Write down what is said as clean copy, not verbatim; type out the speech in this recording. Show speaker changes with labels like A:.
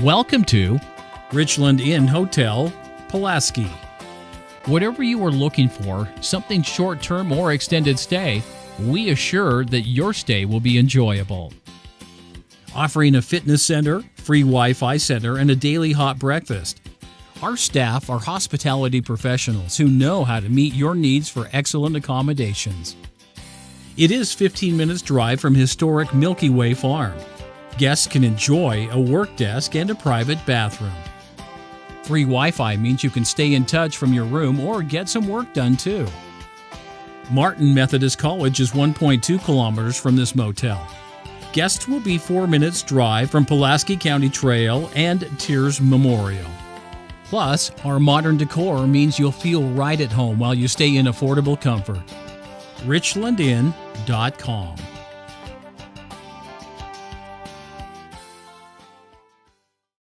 A: Welcome to Richland Inn Hotel, Pulaski. Whatever you are looking for, something short-term or extended stay, we assure that your stay will be enjoyable. Offering a fitness center, free Wi-Fi center, and a daily hot breakfast. Our staff are hospitality professionals who know how to meet your needs for excellent accommodations. It is 15 minutes drive from historic Milky Way Farm. Guests can enjoy a work desk and a private bathroom. Free Wi-Fi means you can stay in touch from your room or get some work done too. Martin Methodist College is 1.2 kilometers from this motel. Guests will be 4 minutes drive from Pulaski County Trail and Tears Memorial. Plus, our modern decor means you'll feel right at home while you stay in affordable comfort. richlandinn.com